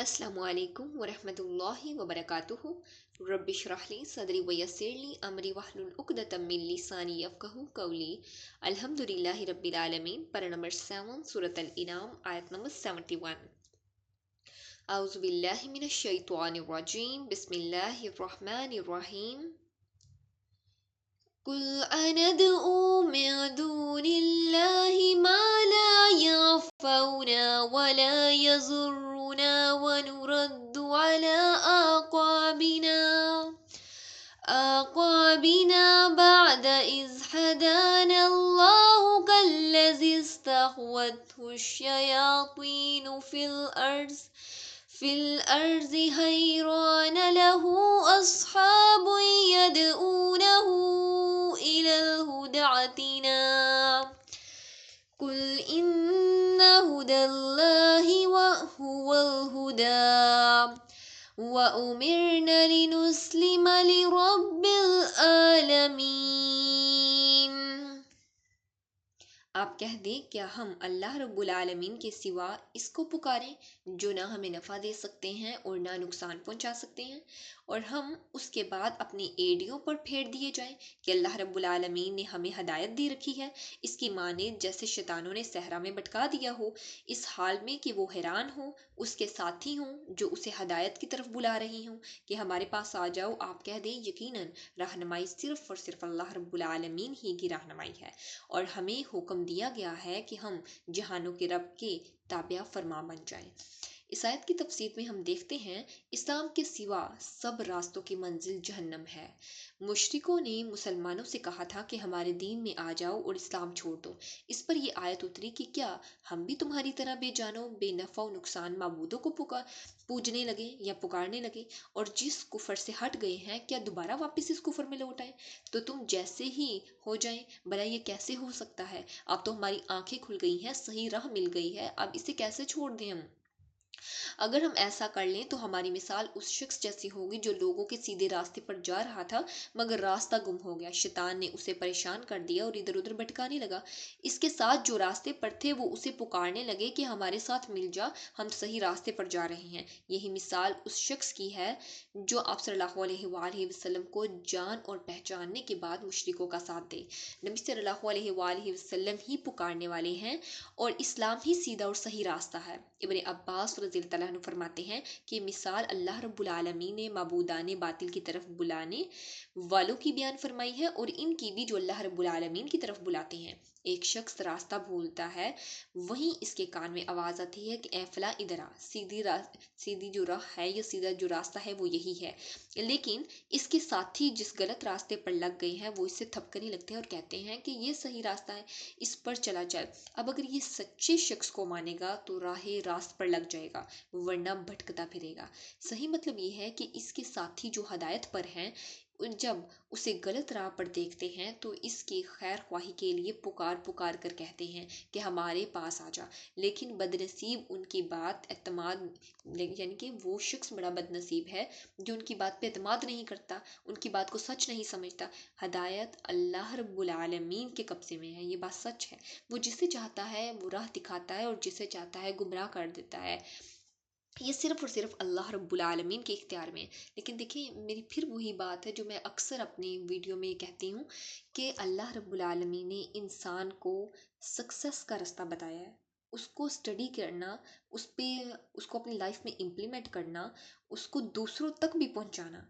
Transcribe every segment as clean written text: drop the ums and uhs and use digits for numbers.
السلام علیکم ورحمۃ اللہ وبرکاتہ۔ رب اشرح لی صدری ویسر لی امری واحلل عقدۃ من لسانی یفقہوا قولی۔ الحمد للہ رب العالمین۔ پر نمبر 7 سورۃ الانعام آیت نمبر 71۔ اعوذ باللہ من الشیطان الرجیم، بسم اللہ الرحمن الرحیم۔ قل أندعو من دون الله ما لا ينفعنا ولا يضرنا ونرد على أعقابنا بعد إذ هدانا الله كالذي استهوته الشياطين في الأرض حيران له أصحاب يدعونه إلى الهدى ائتنا قل إن هدى الله هو الهدى وأمرنا لنسلم لرب العالمين۔ آپ کہہ دیں کیا ہم اللہ رب العالمین کے سوا اس کو پکاریں جو نہ ہمیں نفع دے سکتے ہیں اور نہ نقصان پہنچا سکتے ہیں، اور ہم اس کے بعد اپنی ایڑیوں پر پھیر دیے جائیں کہ اللہ رب العالمین نے ہمیں ہدایت دے رکھی ہے، اس کی مانند جیسے شیطانوں نے صحرا میں بھٹکا دیا ہو، اس حال میں کہ وہ حیران ہوں، اس کے ساتھی ہوں جو اسے ہدایت کی طرف بلا رہی ہوں کہ ہمارے پاس آ جاؤ۔ آپ کہہ دیں یقیناً رہنمائی صرف اور صرف اللہ رب العالمین ہی کی رہنمائی ہے، اور ہمیں حکم دیا گیا ہے کہ ہم جہانوں کے رب کے تابع فرما بن جائیں۔ اس آیت کی تفسیر میں ہم دیکھتے ہیں اسلام کے سوا سب راستوں کی منزل جہنم ہے۔ مشرکوں نے مسلمانوں سے کہا تھا کہ ہمارے دین میں آ جاؤ اور اسلام چھوڑ دو۔ اس پر یہ آیت اتری کہ کیا ہم بھی تمہاری طرح بے جانو بے نفع و نقصان معبودوں کو پوجنے لگے یا پکارنے لگے، اور جس کفر سے ہٹ گئے ہیں کیا دوبارہ واپس اس کفر میں لوٹ آئیں تو تم جیسے ہی ہو جائیں؟ بھلا یہ کیسے ہو سکتا ہے؟ اب تو ہماری آنکھیں کھل گئی ہیں، صحیح راہ مل گئی ہے، اب اسے کیسے چھوڑ دیں ہم؟ اگر ہم ایسا کر لیں تو ہماری مثال اس شخص جیسی ہوگی جو لوگوں کے سیدھے راستے پر جا رہا تھا مگر راستہ گم ہو گیا، شیطان نے اسے پریشان کر دیا اور ادھر ادھر بھٹکانے لگا۔ اس کے ساتھ جو راستے پر تھے وہ اسے پکارنے لگے کہ ہمارے ساتھ مل جا، ہم صحیح راستے پر جا رہے ہیں۔ یہی مثال اس شخص کی ہے جو آپ صلی اللہ علیہ وآلہ وسلم کو جان اور پہچاننے کے بعد مشرکوں کا ساتھ دے۔ نبی صلی اللہ علیہ وآلہ وسلم ہی پکارنے والے ہیں اور اسلام ہی سیدھا اور صحیح راستہ ہے۔ ابن عباس رضی اللہ عنہ فرماتے ہیں کہ مثال اللہ رب العالمین نے معبودان باطل کی طرف بلانے والوں کی بیان فرمائی ہے اور ان کی بھی جو اللہ رب العالمین کی طرف بلاتے ہیں۔ ایک شخص راستہ بھولتا ہے، وہیں اس کے کان میں آواز آتی ہے کہ اے فلاں ادھر آ، سیدھی جو راہ ہے یا سیدھا جو راستہ ہے وہ یہی ہے، لیکن اس کے ساتھی جس غلط راستے پر لگ گئے ہیں وہ اس سے تھپکنے لگتے ہیں اور کہتے ہیں کہ یہ صحیح راستہ ہے، اس پر چلا چل۔ اب اگر یہ سچے شخص کو مانے گا تو راہ راست پر لگ جائے گا ورنہ بھٹکتا پھرے گا۔ صحیح مطلب یہ ہے کہ اس کے ساتھی جو ہدایت پر ہیں جب اسے غلط راہ پر دیکھتے ہیں تو اس کی خیر خواہی کے لیے پکار کر کہتے ہیں کہ ہمارے پاس آ جا، لیکن بدنصیب ان کی بات اعتماد، یعنی کہ وہ شخص بڑا بدنصیب ہے جو ان کی بات پہ اعتماد نہیں کرتا، ان کی بات کو سچ نہیں سمجھتا۔ ہدایت اللہ رب العالمین کے قبضے میں ہے، یہ بات سچ ہے، وہ جسے چاہتا ہے وہ راہ دکھاتا ہے اور جسے چاہتا ہے گمراہ کر دیتا ہے، یہ صرف اور صرف اللہ رب العالمین کے اختیار میں ہے۔ لیکن دیکھیں میری پھر وہی بات ہے جو میں اکثر اپنی ویڈیو میں کہتی ہوں کہ اللہ رب العالمین نے انسان کو سکسیس کا راستہ بتایا ہے، اس کو اسٹڈی کرنا، اس کو اپنی لائف میں امپلیمنٹ کرنا، اس کو دوسروں تک بھی پہنچانا،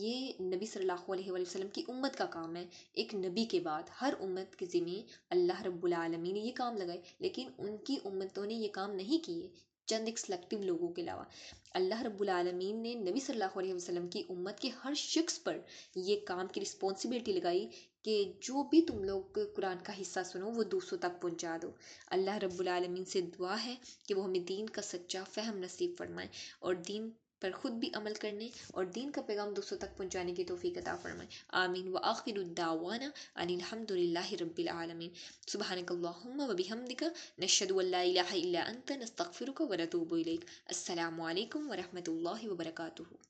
یہ نبی صلی اللہ علیہ وآلہ وسلم کی امت کا کام ہے۔ ایک نبی کے بعد ہر امت کے ذمہ اللہ رب العالمین نے یہ کام لگائے، لیکن ان کی امتوں نے یہ کام نہیں کیے، چند ایک سلیکٹیو لوگوں کے علاوہ۔ اللہ رب العالمین نے نبی صلی اللہ علیہ وسلم کی امت کے ہر شخص پر یہ کام کی رسپانسبلٹی لگائی کہ جو بھی تم لوگ قرآن کا حصہ سنو وہ دوسروں تک پہنچا دو۔ اللہ رب العالمین سے دعا ہے کہ وہ ہمیں دین کا سچا فہم نصیب فرمائے اور دین پر خود بھی عمل کرنے اور دین کا پیغام دوسروں تک پہنچانے کی توفیق عطا فرمائے، آمین۔ وآخر الدعوانا ان الحمد للہ رب العالمین۔ سبحانک اللہم و بحمدک، نشہد ان لا الہ الا انت، نستغفرک و نتوب الیک۔ السلام علیکم ورحمۃ اللہ وبرکاتہ۔